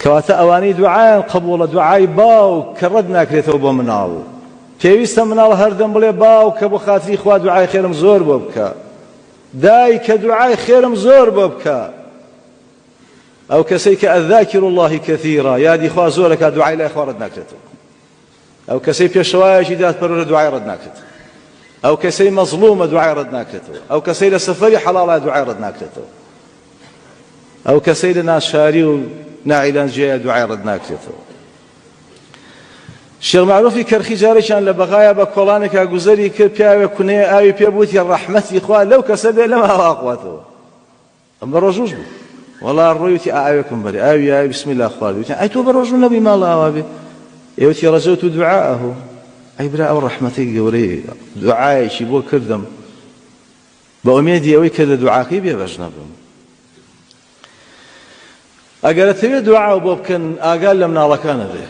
کەواتە ئەوانەی دوعایان قبوڵە دوعای باو کە ڕەت ناکرێتەوە بۆ مناڵ پێویستە مناڵ هەردەم بڵێ باو کە بۆ خاتری خوا دوعای خێرم زۆر بۆ بکە دایکە دوعای خێرم زۆر بۆ بکە ئەو کەسەی کە ئەذاکر الله کەثیرا یادی خوا زۆرەکە دوعای لای خوا ڕەت ناکرێتەوە ئەو کەسەی پێشەوایەکی دادپەروەرە دوعای ڕەت ناکرێتەوە ئەو کەسەی مەظلومە دوعای ڕەت ناکرێتەوە ئەو کەسەی لە سەفەری حەڵاڵە دوعای ڕەت ناکرێتەوە ئەو کەسەی لە ناشاری و ناعیلانجیە دوعای ڕەت ناکرێتەوە شێخ معروفی کەرخی جارێکیان لە بەغایە بە کۆڵانێکا گوزەری کرد پیاوێک کونەیە ئاوی پێ بوویە ڕەحمەتی خوا لەو کەسە بێ لەم ئاوا قواتەوە ئەم بە ڕۆژوش بوو وەڵا ڕۆیوتی ئاوێکم بەرێ ئاوی بسم الله خوارد وتی ئەی تۆ بە ڕۆژوو نەبووی ماڵ ئاوا بێ ئێوتی ڕەجەوت دوعاءه ئەی برا ئەو ڕەحمەتەی گەورەی دوعایەکی بۆ کردم بە ئومێدی ئەوەی کە لە دوعاکەی بێبەش نەبم ئەگەر دەتەوێت دوعا بۆ بکەن ئاگال لە مناڵەکانە بێ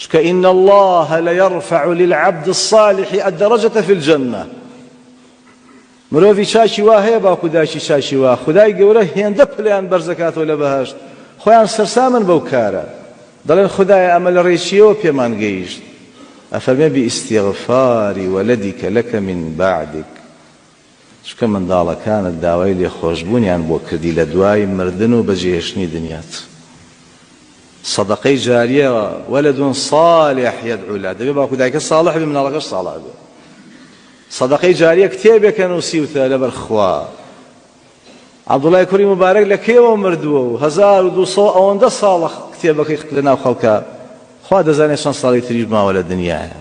چکە إن الله ليرفع للعبد الصالح الدرجة في الجنة مرۆڤی چاکی وا هەیە باوکو دایکی چاکی وا خودای گەورە هێندە پلیان بەرزەکاتەوە لە بەهەشت خۆیان سەرسامن بەو کارە دەڵێن خودایە ئەمە لە ڕێچیەوە پێمان گەیشت ئەفەرمێ بئیستیغفاری وەلەدیکە لەکە من بعدک چکە منداڵەکانت داوای لێخۆشبوونیان بۆ کردی لە دوای مردن و بەجێهێشتنی دنیات سەدەقەی جاریە وەلەد صالح يدعو له دەبێ باوکو دایکە ساڵح بێ مناڵەکەش ساڵح بێ سەدەقەی جاریە کتێبێکە نووسیوتە لەبەر خوا عەبدوڵای کوڕی مبارەک لە کێوە مردووە و 1200 ئەوەندە ساڵە کتێبەکەی لەناو خەڵکە خوا دەزانێت چەند ساڵی تریش ماوە لە دنیایە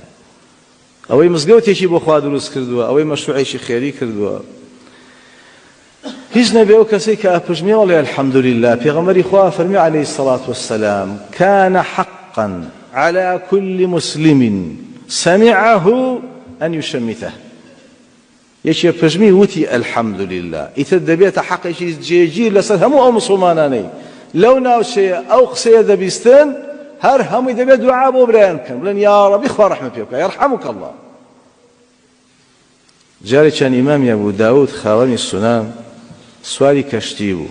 ئەوەی مزگەوتێکی بۆ خوا دروست کردووە ئەوەی مەشروعێکی خێری کردووە هیچ نەبێ ئەو کەسێک کە ئەپژمێ وەڵێ الحەمدولله پێغەمبەری خوا فەرمی عەلەیهی السەڵات وەسسەلام كان حقا على كل مسلم سمعه أن يشمته یەکێ پژمی وتی الحەمدولله ئیتر دەبێتە حەقێکی جێگیر لەسەر هەموو ئەو مسڵمانانەی لەو ناوچەیە ئەو قسەیە دەبیستن هەر هەمووی دەبێت دوعا بۆ برایان بکەن بڵێن یا ڕەبی خوا ڕەحمەت پێ بکە یەرحەموکە الله جارێکیان ئیمامی ئەبوو داوود خاوەنی سونام سواری کەشتی بوو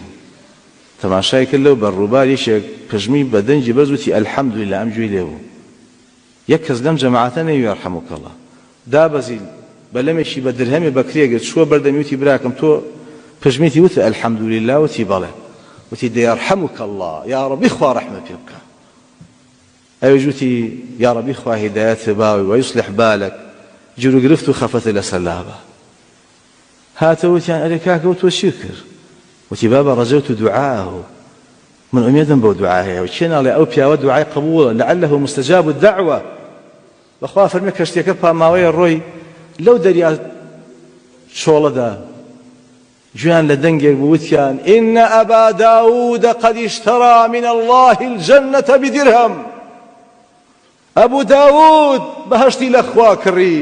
تەماشای کرد لەو بەڕووبار یەکێک پژمی بە دەنجی بەرز وتی الحەمدولله ئەم گوێی لێ بوو یەک کەس لەم جەماعەتە نەیوی یەرحەموکە الله دابەزی بەلەمێکی بە درهەمێ بەکرێگرت چووە بەردەمی وتی براکەم تۆ پژمیتی وتە الحەمدولله وتی بەڵێ وتی دەیەرحەموکە الله یا ڕەبی خوا ڕەحمەت پێ بکە ئەوێژ وتی یا ڕەبی خوا هیدایەت باوی وەیوسلح بالك جلو گرفت و خەفەتە لەسەر لابە هاتە وتیان ئەرێ کاکە و تۆ چی کرد وتی بابا ڕەجەوت دوعاءه من ئومێدم بەو دوعاهەیە و چێ ناڵێ ئەو پیاوە دوعای قبوڵە لعله مستجاب الدعوة بەخوا فەرمێ کەشتێکە پاماوەیە ڕۆی لەو دەریا چۆڵەدا گویان لە دەنگێک بوتیان إن أبا داود قد اشترى من الله الجنة بدرهم ئەبوو داود بەهەشتی لە خوا کڕی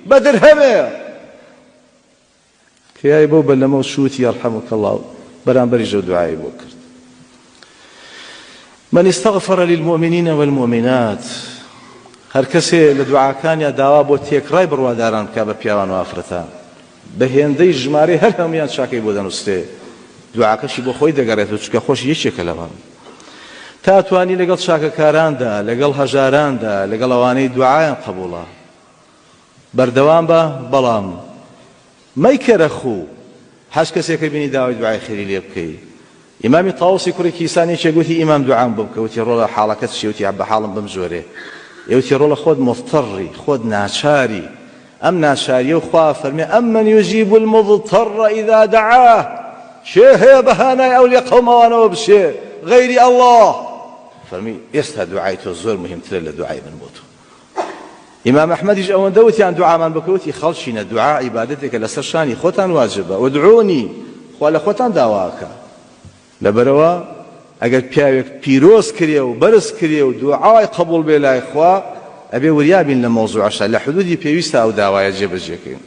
بە درهەمێ کەیای بۆ بەلەمە شووتی یەرحەموکە الله بەرامبەری ژەو دوعای بۆ کرد من استغفر للمؤمنين والمؤمنات هەر کەسێ لە دوعاکانیا داوا بۆ تێکڕای بڕواداران بکا بە پیاوان و ئافرەتان بە هێندەی ژمارەی هەر هەمویان چاکەی بۆ دەنووسێ دوعاکەشی بۆ خۆی دەگەڕێتەوە چکە خۆش یەکێکە لەوان تا توانی لەگەڵ چاکەکاراندا لەگەڵ هەژاراندا لەگەڵ ئەوانەی دوعایان قبوڵە بەردەوام بە بەڵام مەیکەرە خوو هەش کەسێکە بینی داوای دوعای خێری لێ بکەی ئیمامی تاووسی کوڕی کیسان یەکێک گوتی ئیمام دوعام بۆ بکە وتی ڕۆڵە حاڵەکەت چی وتی بە حاڵم بم زۆرێ ئێوتی ڕۆڵە خۆت مضطڕی خۆت ناچاری ئەم ناچاریە و خوا فەرمێ ئەمن یوجیب المضطر إذا دعاه شێ هەیە بەهانای ئەو لێ قەومەوانەوە بچێ غەیری الله فەرمی ئێستا دوعای تۆ زۆر مهمترە لە دوعای من بۆ تۆ ئیمام ئەحمەدیش ئەوەندە وتیان دوعامان بکە وتی خەڵچینە دوعا عیبادەتێکە لەسەر شانی خۆتان واجبە وادعونی خوا لە خۆتان داواکە لەبەرەوە ئەگەر پیاوێک پیرۆز کرێ و بەرز کرێ و دوعای قبوڵ بێ لای خوا ئەبێ وریابین لە مەوزوعەشە لە حدودی پێویستە ئەو داوایە جێبەجێکەین